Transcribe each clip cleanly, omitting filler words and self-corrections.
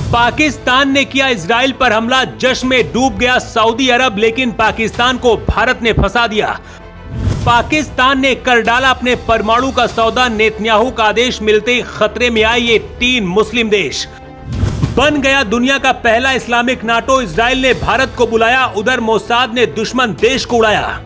पाकिस्तान ने किया इजराइल पर हमला, जश्न में डूब गया सऊदी अरब, लेकिन पाकिस्तान को भारत ने फंसा दिया। पाकिस्तान ने कर डाला अपने परमाणु का सौदा, नेतन्याहू का आदेश मिलते खतरे में आए ये 3 मुस्लिम देश। बन गया दुनिया का पहला इस्लामिक नाटो, इजराइल ने भारत को बुलाया, उधर मोसाद ने दुश्मन देश को उड़ाया।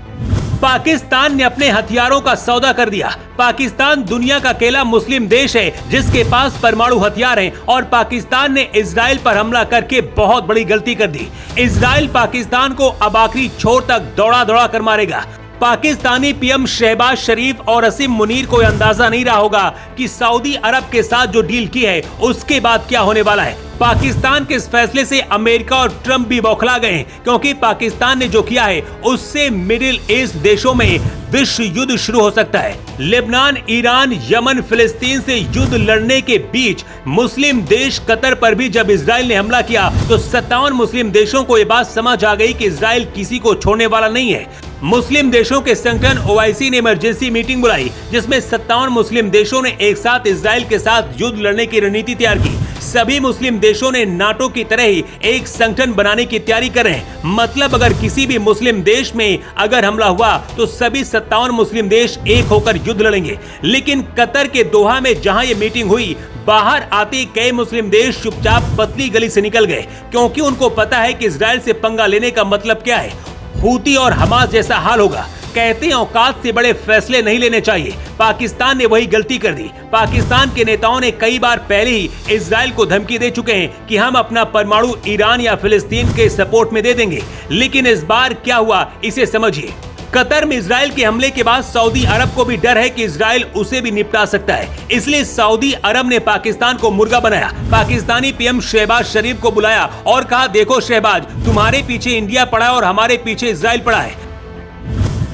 पाकिस्तान ने अपने हथियारों का सौदा कर दिया। पाकिस्तान दुनिया का अकेला मुस्लिम देश है जिसके पास परमाणु हथियार हैं और पाकिस्तान ने इजराइल पर हमला करके बहुत बड़ी गलती कर दी। इजराइल पाकिस्तान को अब आखिरी छोर तक दौड़ा दौड़ा कर मारेगा। पाकिस्तानी पीएम शहबाज शरीफ और असीम मुनीर को अंदाजा नहीं रहा होगा कि सऊदी अरब के साथ जो डील की है उसके बाद क्या होने वाला है। पाकिस्तान के इस फैसले से अमेरिका और ट्रंप भी बौखला गए हैं, क्योंकि पाकिस्तान ने जो किया है उससे मिडिल ईस्ट देशों में विश्व युद्ध शुरू हो सकता है। लेबनान, ईरान, यमन, फिलिस्तीन से युद्ध लड़ने के बीच मुस्लिम देश कतर पर भी जब इजराइल ने हमला किया तो 57 मुस्लिम देशों को ये बात समझ आ गई कि इजराइल किसी को छोड़ने वाला नहीं है। मुस्लिम देशों के संगठन ओआईसी ने इमरजेंसी मीटिंग बुलाई, जिसमें 57 मुस्लिम देशों ने एक साथ इजराइल के साथ युद्ध लड़ने की रणनीति तैयार की। सभी मुस्लिम देशों ने नाटो की तरह ही एक संगठन बनाने की तैयारी कर रहे हैं। मतलब अगर किसी भी मुस्लिम देश में अगर हमला हुआ तो सभी 57 मुस्लिम देश एक होकर युद्ध लड़ेंगे। लेकिन कतर के दोहा में जहां ये मीटिंग हुई, बाहर आते कई मुस्लिम देश चुपचाप पतली गली से निकल गए, क्योंकि उनको पता है कि इजराइल से पंगा लेने का मतलब क्या है। हूती और हमास जैसा हाल होगा। कहते हैं औकात से बड़े फैसले नहीं लेने चाहिए। पाकिस्तान ने वही गलती कर दी। पाकिस्तान के नेताओं ने कई बार पहले ही इजराइल को धमकी दे चुके हैं कि हम अपना परमाणु ईरान या फिलिस्तीन के सपोर्ट में दे देंगे। लेकिन इस बार क्या हुआ, इसे समझिए। कतर में इजराइल के हमले के बाद सऊदी अरब को भी डर है कि इजराइल उसे भी निपटा सकता है, इसलिए सऊदी अरब ने पाकिस्तान को मुर्गा बनाया। पाकिस्तानी पीएम शहबाज शरीफ को बुलाया और कहा, देखो शहबाज, तुम्हारे पीछे इंडिया पड़ा है और हमारे पीछे इजराइल पड़ा है।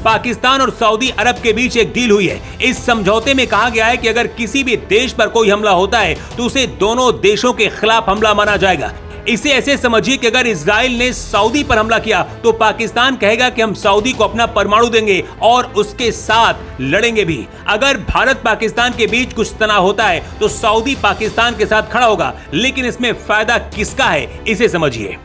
पाकिस्तान और सऊदी अरब के बीच एक डील हुई है। इस समझौते में कहा गया है कि अगर किसी भी देश पर कोई हमला होता है तो उसे दोनों देशों के खिलाफ हमला माना जाएगा। इसे ऐसे समझिए कि अगर इजराइल ने सऊदी पर हमला किया तो पाकिस्तान कहेगा कि हम सऊदी को अपना परमाणु देंगे और उसके साथ लड़ेंगे भी। अगर भारत पाकिस्तान के बीच कुछ तनाव होता है तो सऊदी पाकिस्तान के साथ खड़ा होगा। लेकिन इसमें फायदा किसका है, इसे समझिए।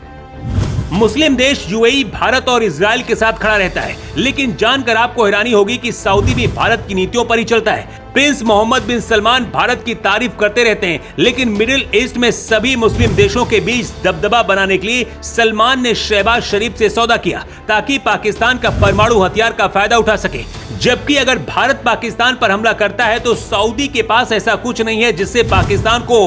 मुस्लिम देश यूएई भारत और इजराइल के साथ खड़ा रहता है, लेकिन जानकर आपको हैरानी होगी कि सऊदी भी भारत की नीतियों पर ही चलता है। प्रिंस मोहम्मद बिन सलमान भारत की तारीफ करते रहते हैं, लेकिन मिडिल ईस्ट में सभी मुस्लिम देशों के बीच दबदबा बनाने के लिए सलमान ने शहबाज शरीफ से सौदा किया ताकि पाकिस्तान का परमाणु हथियार का फायदा उठा सके। जबकि अगर भारत पाकिस्तान पर हमला करता है तो सऊदी के पास ऐसा कुछ नहीं है जिससे पाकिस्तान को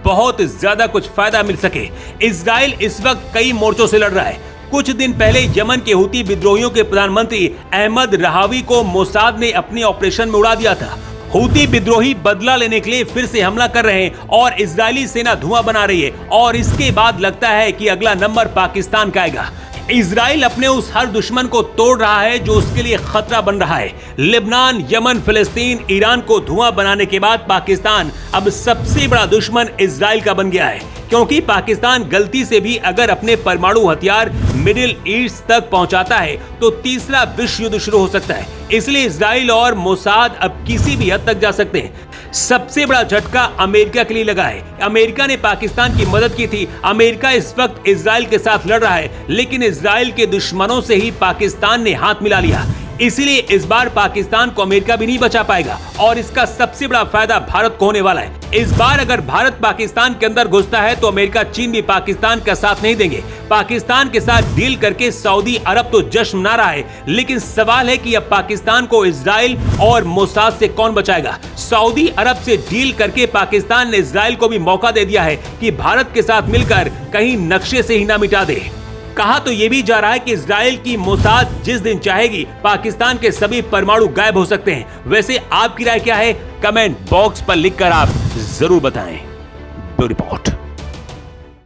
बहुत ज्यादा कुछ फायदा मिल सके। इजराइल इस वक्त कई मोर्चों से लड़ रहा है। कुछ दिन पहले यमन के हूती विद्रोहियों के प्रधानमंत्री अहमद रहावी को मोसाद ने अपने ऑपरेशन में उड़ा दिया था। हूती विद्रोही बदला लेने के लिए फिर से हमला कर रहे हैं और इजरायली सेना धुआं बना रही है और इसके बाद लगता है कि अगला नंबर पाकिस्तान का आएगा। इजराइल अपने उस हर दुश्मन को तोड़ रहा है जो उसके लिए खतरा बन रहा है। लेबनान, यमन, फिलिस्तीन, ईरान को धुआं बनाने के बाद पाकिस्तान अब सबसे बड़ा दुश्मन इजराइल का बन गया है, क्योंकि पाकिस्तान गलती से भी अगर अपने परमाणु हथियार मिडिल ईस्ट तक पहुंचाता है तो तीसरा विश्व युद्ध शुरू हो सकता है। इसलिए इजराइल और मोसाद अब किसी भी हद तक जा सकते हैं। सबसे बड़ा झटका अमेरिका के लिए लगा है। अमेरिका ने पाकिस्तान की मदद की थी। अमेरिका इस वक्त इजराइल के साथ लड़ रहा है, लेकिन इजराइल के दुश्मनों से ही पाकिस्तान ने हाथ मिला लिया। इसलिए इस बार पाकिस्तान को अमेरिका भी नहीं बचा पाएगा और इसका सबसे बड़ा फायदा भारत को होने वाला है। इस बार अगर भारत पाकिस्तान के अंदर घुसता है तो अमेरिका, चीन भी पाकिस्तान का साथ नहीं देंगे। पाकिस्तान के साथ डील करके सऊदी अरब तो जश्न मना रहा है, लेकिन सवाल है कि अब पाकिस्तान को इजराइल और मोसाद से कौन बचाएगा। सऊदी अरब से डील करके पाकिस्तान ने इजराइल को भी मौका दे दिया है कि भारत के साथ मिलकर कहीं नक्शे से ही ना मिटा दे। कहा तो ये भी जा रहा है कि इजराइल की मोसाद जिस दिन चाहेगी पाकिस्तान के सभी परमाणु गायब हो सकते हैं। वैसे आपकी राय क्या है, कमेंट बॉक्स पर लिखकर आप जरूर बताएं। Bureau report.